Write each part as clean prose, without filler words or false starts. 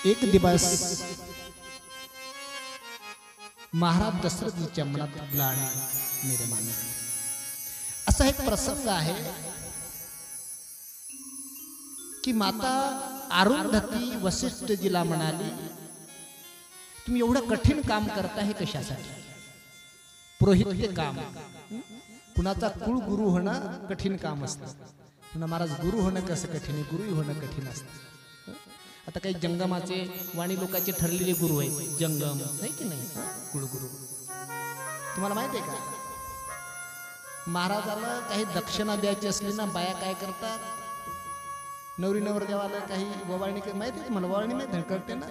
एक दिवस महाराज दशरथजीच्या मनात ग्लानी निर्माण झाली। असा एक प्रसंग आहे की माता अरुंधती वसिष्ठजीला म्हणाली, तुम्ही एवढं कठीण काम करता हे कशासाठी? पुरोहित्य काम, कुणाचा कुळ गुरु होणं कठीण काम असतं। महाराज गुरु होणं कसं कठीण आहे? गुरु होणं कठीण असतं। आता काही जंगमाचे वाणी लोकांचे ठरलेले गुरु आहेत, जंगम नाही की नाही, कुळगुरु। तुम्हाला माहिती आहे का, महाराजाला काही दक्षिणा द्यायची असली ना, बाया काय करतात, नवरी नवरदेवाला काही ववाळणी माहिती आहे मला, ववाळणी माहिती कळते ना,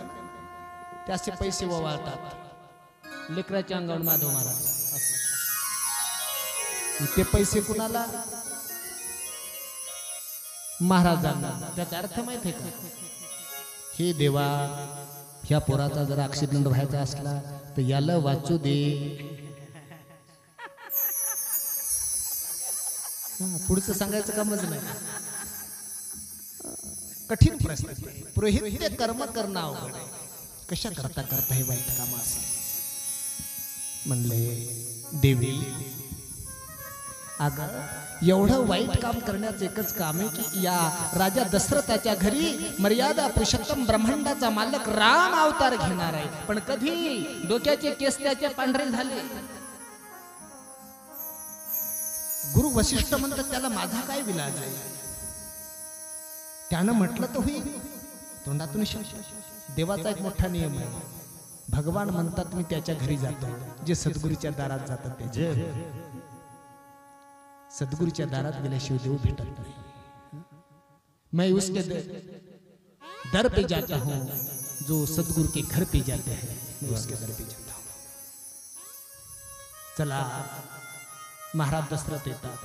त्याचे पैसे ववाळतात लेकराच्या अंगावर माधव महाराज। ते पैसे कुणाला? महाराजांना। त्याचा अर्थ माहिती आहे का, हे देवा, ह्या पोराचा जर ऍक्सिडेंट व्हायचा असला तर याला वाचू दे। पुढचं सांगायचं कामच नाही, कठीण परिस्थिती। पुरोहित्य कर्म करणं अवघड आहे। कशा करता करता हे वाईट काम असं म्हणले, देवी अगं एवढं वाईट काम करण्याचं एकच काम आहे की या राजा दशरथाच्या घरी मर्यादा पुरुषोत्तम ब्रह्मांडाचा मालक राम अवतार घेणार आहे, पण कधी डोक्याचे केस त्याचे पांढरे झाले। गुरु वशिष्ठ म्हणतात त्याला माझा काय विलाज आहे? त्यानं म्हटलं तर होईल, तोंडातून देवाचा एक मोठा नियम आहे, भगवान म्हणतात मी त्याच्या घरी जातो, जे सद्गुरूच्या दारात जातात त्याचे। सद्गुरूच्या दारात गेल्याशिवाय देव भेटत नाही। मैं उसके दर पे जाता हूं, जो सद्गुरु के घर पे जाते हैं मैं उसके दर पे जाता हूं। चला, महाराज दशरथ येतात।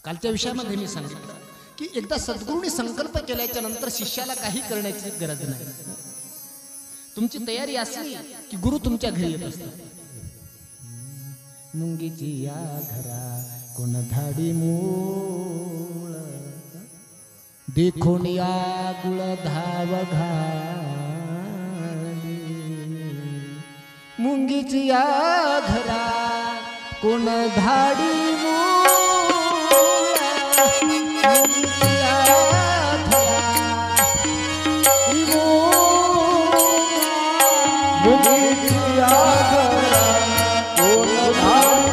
कालच्या विषयामध्ये मी सांगितलं की एकदा सद्गुरूंनी संकल्प केल्याच्या नंतर शिष्याला काही करण्याची गरज नाही। तुमची तयारी असली की गुरु तुमच्या घरी येत असतात। मुंगीची या घरा कोण धाडी मूळ, देखून या गुळ धाव घाली। मुंगीची या घरा कोण धाडी मूळ, मुंगीची या घरा मुंगीची या घरा कोण धाडी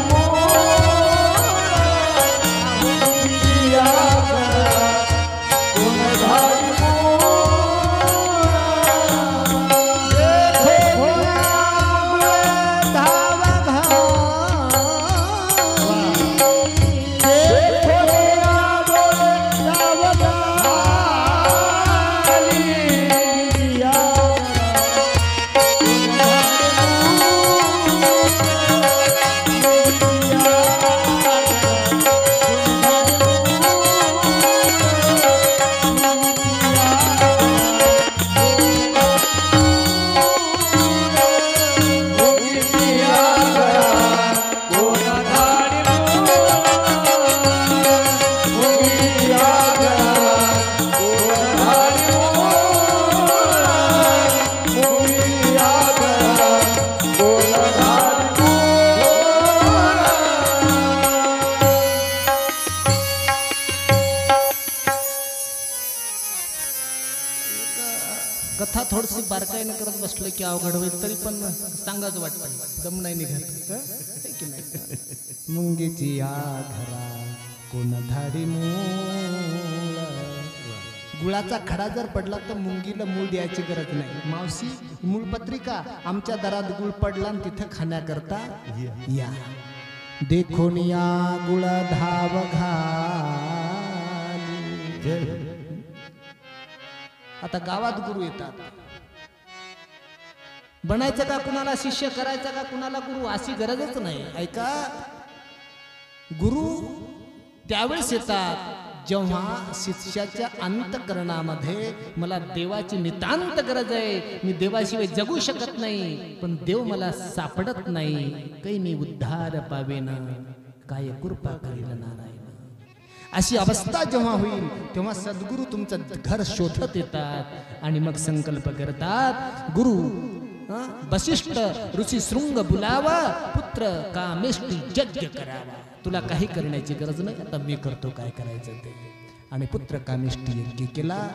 कथा थोडीशी बारकाईने करत बसलं की अवघड होईल, तरी पण सांगाच वाटतं, दम नाही निघत की नाही। मुंगीची या घरा कोण धाडी मूळ, गुळाचा खडा जर पडला तर मुंगीला मूळ द्यायची गरज नाही। मावशी मूळ पत्रिका आमच्या दारात गुळ पडला आणि तिथं खाण्याकरता या, देखून या गुळ धाव घाली। आता गावात गुरु येतात, बनायचं का कुणाला शिष्य, करायचं का कुणाला गुरु, अशी गरजच नाही। ऐका, गुरु त्यावेळेस येतात जेव्हा शिष्याच्या अंतःकरणामध्ये मला देवाची नितांत गरज आहे, मी देवाशिवाय जगू शकत नाही, पण देव मला सापडत नाही, काही मी उद्धार पावेन, काय कृपा करील नारायण। अशी अवस्था जेव्हा होईल तेव्हा सद्गुरू तुमचं घर शोधत येतात आणि मग संकल्प करतात, गुरु वसिष्ठ ऋषी शृंग बुलावा, पुत्र कामेष्टी यज्ञ करावा. तुला काही करण्याची गरज नाही, आता मी करतो काय करायचं ते. आणि पुत्र कामेष्टी यज्ञ केला.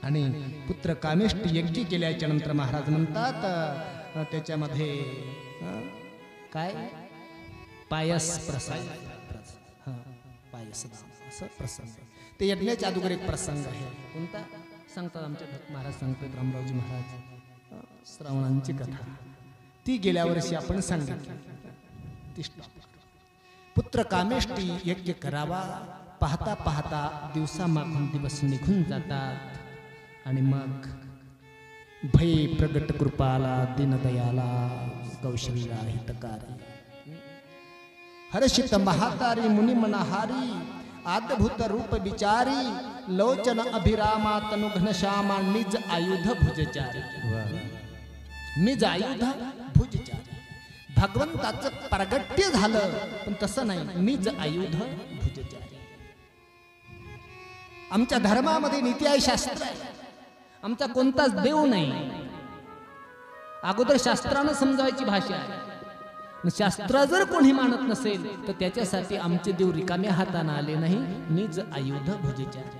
आणि पुत्र कामेष्टी यज्ञ केल्याच्या नंतर महाराज म्हणतात त्याच्यामध्ये काय पायस प्रसाद, पायस असं प्रसंग. ते यज्ञाच्या अगोदर एक प्रसंग आहे. कोणता सांगतात आमचे महाराज सांगतात, रामरावजी महाराज, श्रावणांची कथा. ती गेल्या वर्षी आपण सांगितली. पुत्र कामेष्टी यज्ञ करावा. पाहता पाहता दिवसामागून दिवस निघून जातात. आणि मग भय प्रगट कृपाला दीनदयाला कौशल्या हितकारी हर्षित महातारी मुनि मनहारी आद्भूत रूप विचारी लोचन अभिरामा तनु घनश्यामा निज आयुध भुजचारी. निज आयुध भुजचारी. भगवंताचं प्रगट्य झालं पण तसं नाही, निज आयुध भुजचारी. आमच्या धर्मामध्ये नीती आहे, शास्त्र आहे. आमचा कोणताच देव नाही. अगोदर शास्त्रानं समजावायची भाषा आहे. शास्त्र जर कोणी मानत नसेल तर त्याच्यासाठी आमचे देव रिकाम्या हाताने आले नाही. निज आयुध भुजचारी.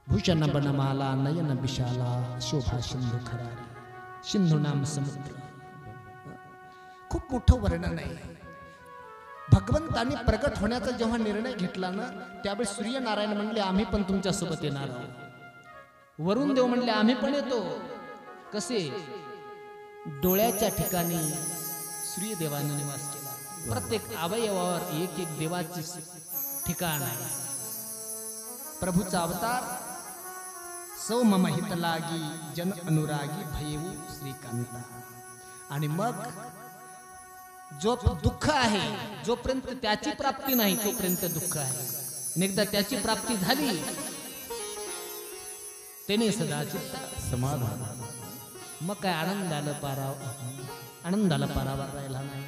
भूषण बनमाला नयन विशाला शोभा सिंधू खरारी. सिंधू नाम समुद्र. खूप मोठं वर्णन आहे. भगवंतांनी प्रगट होण्याचा जेव्हा निर्णय घेतला ना, त्यावेळी सूर्यनारायण म्हणले आम्ही पण तुमच्या सोबत येणार आहोत. वरुण देव म्हणले आम्ही पण येतो. कसे? डोळ्याच्या ठिकाणी सूर्यदेवाने निवास केला. प्रत्येक अवयवावर एक एक देवाचे ठिकाण आहे. प्रभूचा अवतार सौ मम हित लागी जन अनुरागी भयेऊ श्रीकांता. आणि मग जो दुःख आहे, जोपर्यंत त्याची प्राप्ती नाही तोपर्यंत दुःख आहे. एकदा त्याची प्राप्ती झाली त्याने सदाचित समाधान. मग काय आनंदाला पारावर राहिला नाही.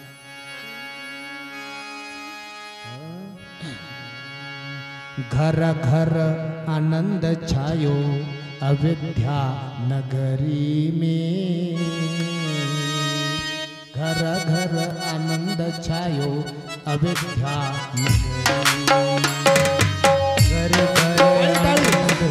घर घर आनंद छायो अयोध्या नगरी में. घर घर आनंद छायो अयोध्या नगरी. घर घर आनंद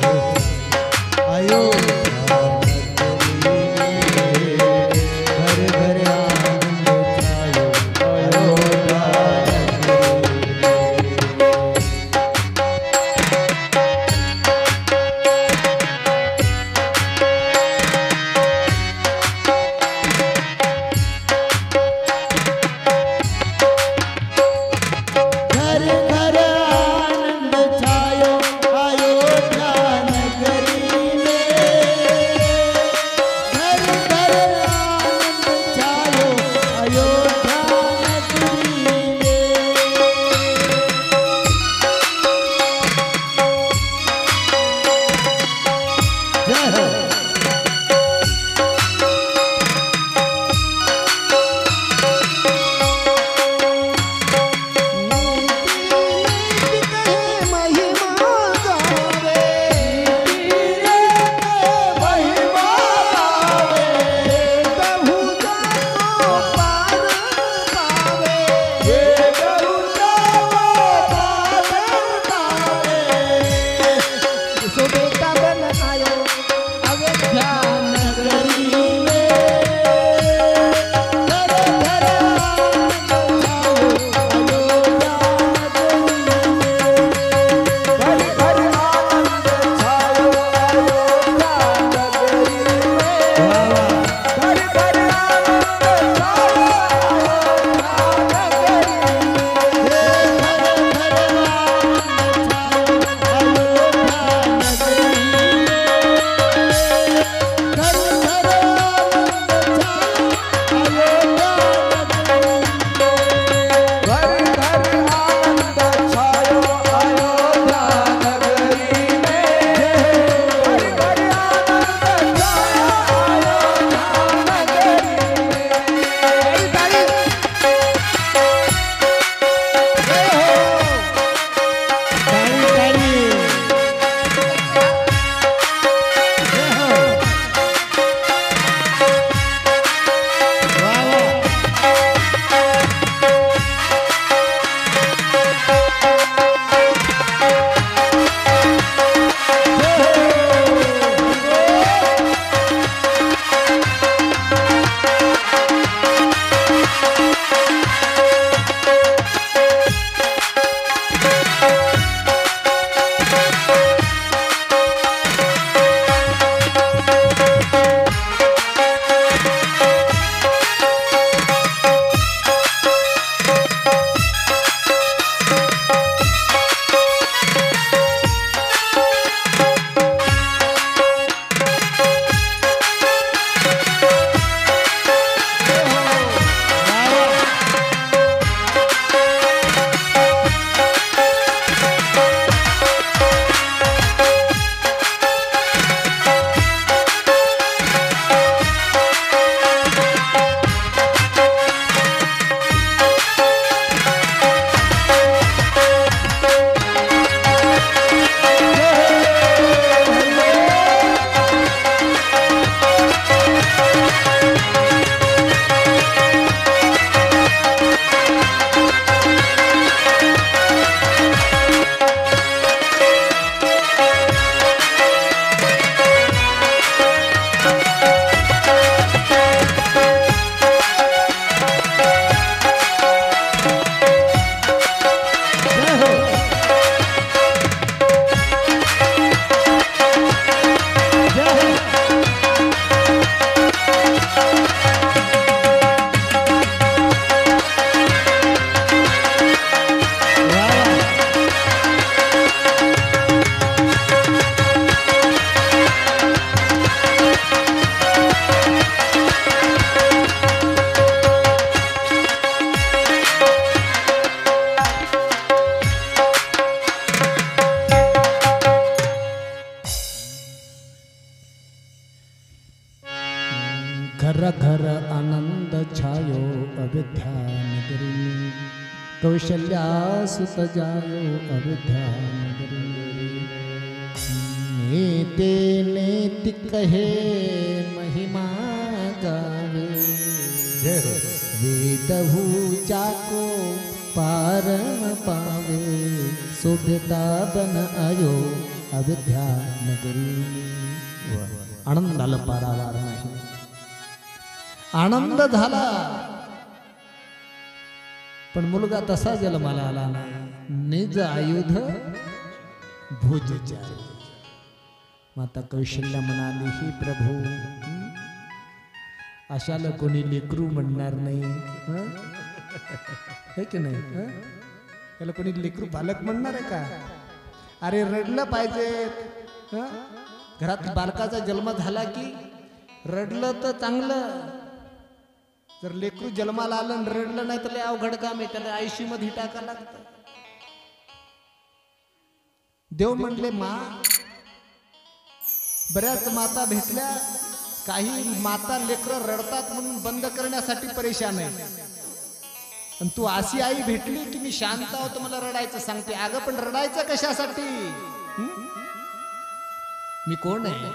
घर घर आनंद छायो अयोध्या नगरी कौशल्या सुत जायो अयोध्या नगरी नेते नेति कहे महिमा गावे वेदहु जाको पारण पावे शोभता बन आयो अयोध्या नगरी आनंदाला पारावार नाही आनंद झाला पण मुलगा तसा जन्माला आला नाही निज आयुध भुजचा माता कौशल्या म्हणाली ही प्रभू अशाला कोणी लेकरू म्हणणार नाही है की नाही त्याला कोणी लेकरू बालक म्हणणार आहे का अरे रडलं पाहिजे घरात बालकाचा जन्म झाला की रडलं तर चांगलं जर लेकरू जन्माला आलं आणि रडलं नाही तर लय अवघड काम आहे त्याला आयशी मध्ये टाका लागतं देव म्हणले मा बऱ्याच माता भेटल्या काही माता लेकरं रडतात म्हणून बंद करण्यासाठी परेशान आहे आणि तू अशी आई भेटली की मी शांत होतो मला रडायचं सांगते अगं पण रडायचं कशासाठी मी कोण आहे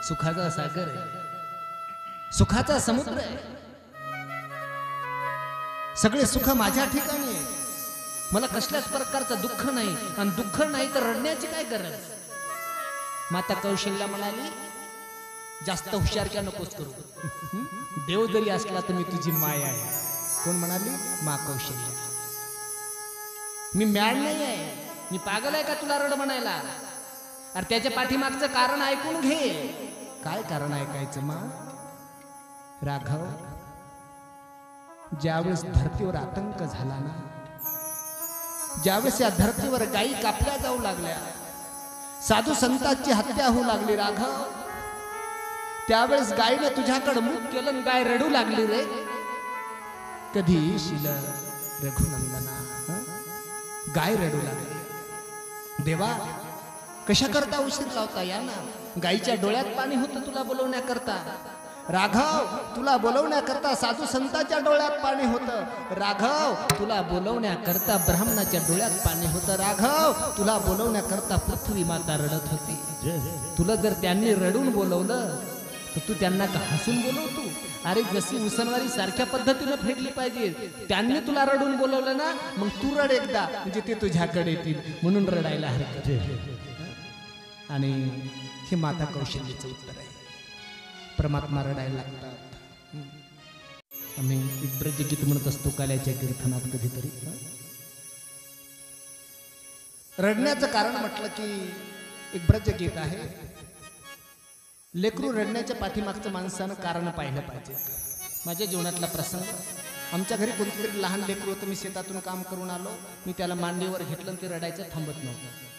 सुखाचा सागर आहे सुखाचा समुद्र आहे सगळे सुख माझ्या ठिकाणी आहे मला कसल्याच प्रकारचं दुःख नाही आणि दुःख नाही तर रडण्याची काय गरज माता कौशल्या म्हणाली जास्त हुशार क्या नकोस करू देव जरी असला तर मी तुझी माया आहे कोण म्हणाली मा कौशल्या मी मॅड नाही आहे मी पागल आहे का तुला रड म्हणायला अरे त्याच्या पाठीमागचं कारण ऐकून घे काय कारण ऐकायचं मा राघव ज्यावेळेस धरतीवर आतंक झाला ना ज्यावेळेस या धरतीवर गायी कापल्या जाऊ लागल्या साधू संतांची हत्या होऊ लागली राघव त्यावेळेस गायीने तुझ्याकडे मुख केलं गाय रडू लागली रे कधी येशील रघुनंदना गाय रडू लागली देवा कशा करता उशीर लावता या ना गायीच्या डोळ्यात पाणी होतं तुला बोलवण्याकरता राघव तुला बोलवण्याकरता साधू संतांच्या डोळ्यात पाणी होतं राघव तुला बोलवण्याकरता ब्राह्मणाच्या डोळ्यात पाणी होतं राघव तुला बोलवण्याकरता पृथ्वी माता रडत होती तुला जर त्यांनी रडून बोलवलं तर तू त्यांना का हसून बोलवतो अरे जशी उसनवारी सारख्या पद्धतीने फेडली पाहिजे त्यांनी तुला रडून बोलवलं ना मग तू रड एकदा म्हणजे ते तुझ्याकडे येतील म्हणून रडायला हरकत आणि हे माता कौशल्याचं उत्तर आहे परमात्मा रडायला लागतात आम्ही एक ब्रजगीत म्हणत असतो काल्याच्या कीर्तनात कधीतरी रडण्याचं कारण म्हटलं की एक ब्रजगीत आहे लेकरू रडण्याच्या पाठीमागचं माणसानं कारण पाहिलं पाहिजे माझ्या जीवनातला प्रसंग आमच्या घरी कोणतरी लहान लेकरू होतं मी शेतातून काम करून आलो मी त्याला मांडीवर घेतलं आणि ते रडायचं थांबत नव्हतं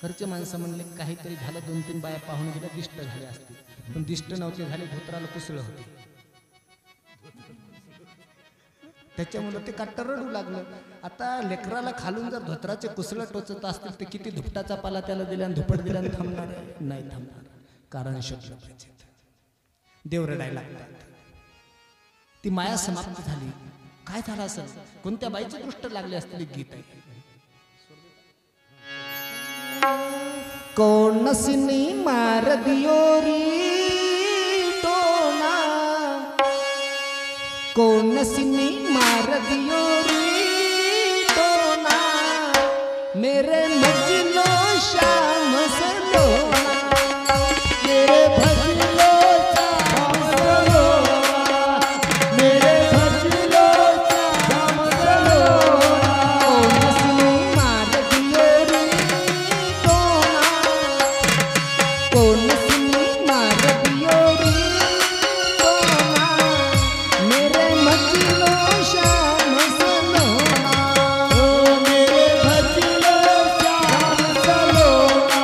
घरचे माणसं म्हणले काहीतरी झालं 2-3 बाया पाहून गेल्या दिष्ट झाले असतील पण दिष्ट नव्हते झाले धोत्राला कुसळं होते त्याच्यामुळे ते काट्ट रडू लागलं आता लेकराला खालून जर धोत्राचे कुसळं टोचत असतील तर किती धुपटाचा पाला त्याला दिला आणि धुपट दिला थांबणार नाही थांबणार कारण शब्द पाहिजे देव रडायला लागतात ती माया समाप्त झाली काय झालं असं कोणत्या बाईची दृष्ट लागली असलेली गीत आहे कौन सिनी मार दियो री टोना कौन सिनी मार दियो री टोना मेरे मजलो श्याम सलोना मेरे भजलो श्याम सलोना मेरे भजलो श्याम सलोना कौन सिनी मार दियो री टोना कौन सिनी मार दियो री टोना मेरे मजलो श्याम सलोना मेरे भजलो श्याम सलोना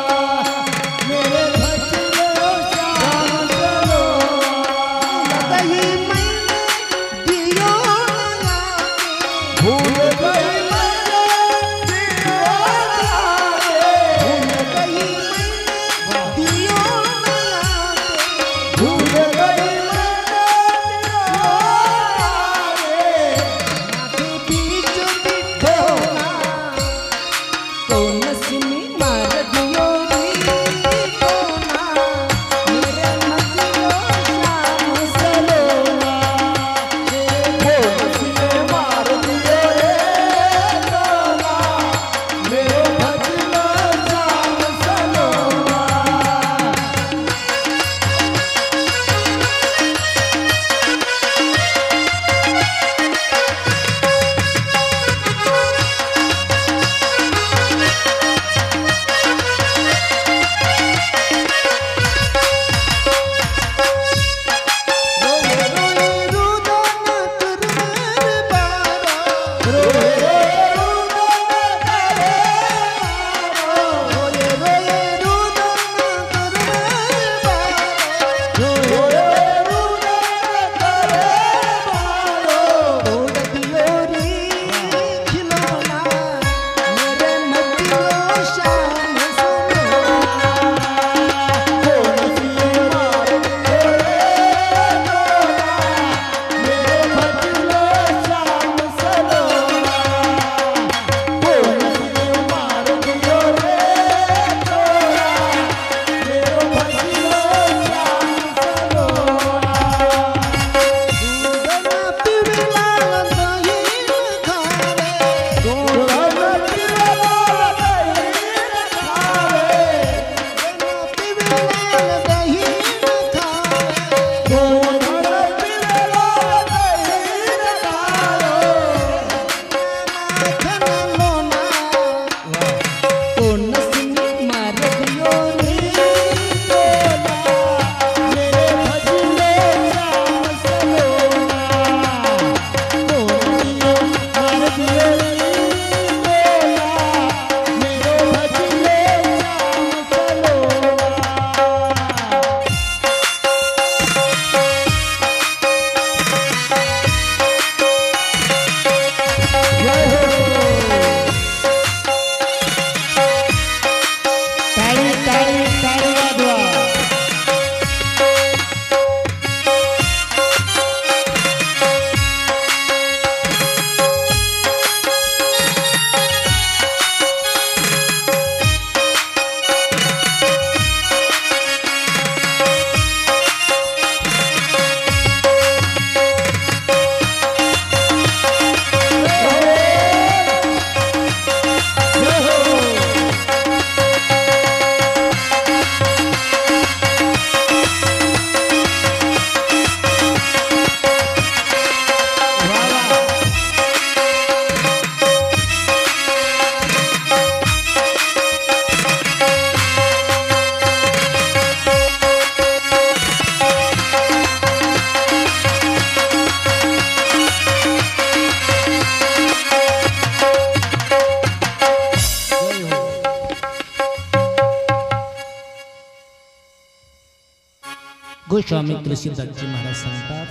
गोस्वामी तुलसीदासजी महाराज सांगतात,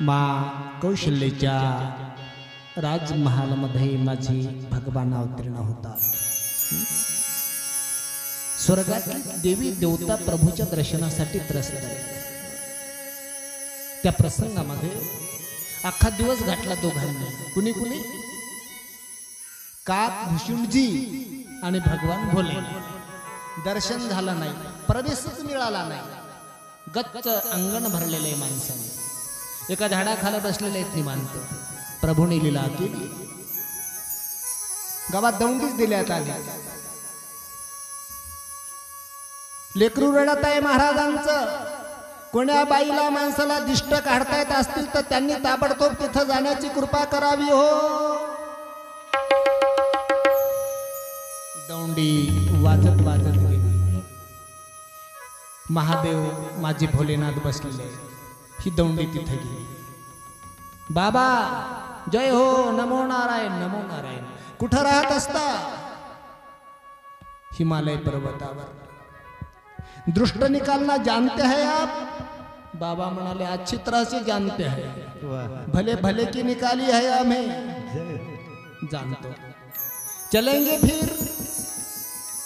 मा कौशल्याच्या राजमहालमध्ये माझी भगवान अवतीर्ण होतात. स्वर्गातील देवी देवता प्रभूच्या दर्शनासाठी त्रस्त आहे. त्या प्रसंगामध्ये अख्खा दिवस घातला दोघांनी. कुणी कुणी? काक भुषुंडजी आणि भगवान भोले. दर्शन झालं नाही, प्रवेशच मिळाला नाही. गच्च अंगण भरलेले आहे माणसाने. एका झाडाखाली बसलेले आहेत निवांत. प्रभूने लीला केली. गावात दौंडीच दिल्यात आली. लेकरू रडत आहे महाराजांचं. कोण्या बाईला माणसाला दिष्ट काढता येत असतील तर त्यांनी ताबडतोब तिथं जाण्याची कृपा करावी हो. दौंडी वाजत वाजत गेली. महादेव माझे भोलेनाथ बसलेले. ही दौंडी तिथे गेली. बाबा जय हो, नमो नारायण नमो नारायण. कुठं राहत असता? हिमालय पर्वतावर. दृष्ट निकालना जानते हैं आप? बाबा म्हणाले, अच्छी तरह से जानते हैं. भले भले की निकाली है हमें. जानतो. चलेंगे फिर?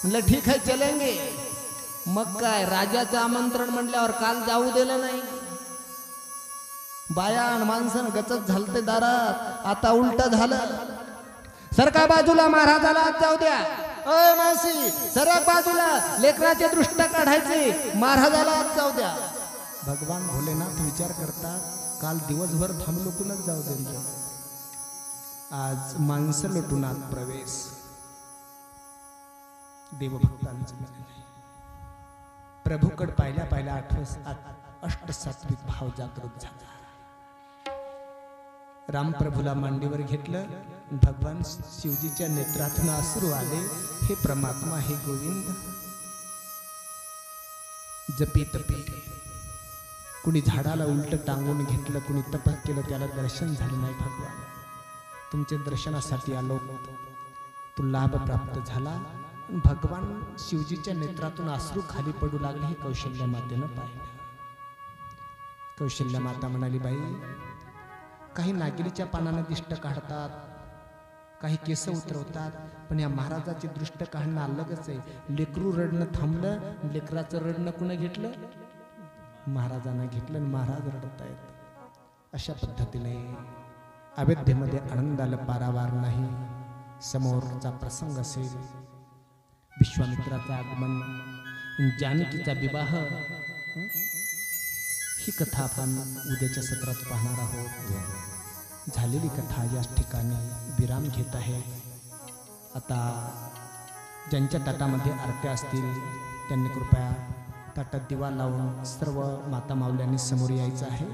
म्हणलं ठीक आहे चलेंगे. मग काय, राजाचं आमंत्रण म्हणल्यावर काल जाऊ दिलं नाही. बाया आणि माणसं गचत झालते दारात. आता उलट झालं. सरका बाजूला, महाराजाला आत जाऊ द्या. अय मासी सरक बाजूला, लेकराचे दृष्ट काढायचे, महाराजाला आत जाऊ द्या. भगवान भोलेनाथ विचार करतात, काल दिवसभर थांबलो कुणच जाऊ दे. आज माणसं लुटून आत प्रवेश. देवभक्तांचं प्रभूकड पाहिल्या पाहिल्या अष्टसात्विक भाव जागृत झाला. रामप्रभूला मांडीवर घेतलं. भगवान शिवजीच्या नेत्रातून अश्रू आले. हे परमात्मा, हे गोविंद. जपी तपी कुणी झाडाला उलट टांगून घेतलं, कुणी तप केलं, त्याला दर्शन झालं नाही. भगवान तुमच्या दर्शनासाठी आलो, तो लाभ प्राप्त झाला. भगवान शिवजीच्या नेत्रातून अश्रू खाली पडू लागले. हे कौशल्य मातेनं पाहिलं. कौशल्य माता म्हणाली, बाई काही नागिरीच्या पानानं दिष्ट काढतात, काही केस उतरवतात, पण या महाराजाची दृष्ट काढणं अलगच आहे. लेकरू रडणं थांबलं. लेकराचं रडणं कुणं घेतलं? महाराजांना घेतलं. महाराज रडत आहेत. अशा पद्धतीने अयोध्येमध्ये आनंदाला पारावार नाही. समोरचा प्रसंग असेल, विश्वामित्राचं आगमन, जानकीचा विवाह, ही कथा आपण उद्याच्या सत्रात पाहणार आहोत. झालेली कथा याच ठिकाणी विराम घेत आहे. आता ज्यांच्या ताटामध्ये आरत्या असतील त्यांनी कृपया ताटात दिवा लावून सर्व माता माऊल्यांनी समोर यायचं आहे.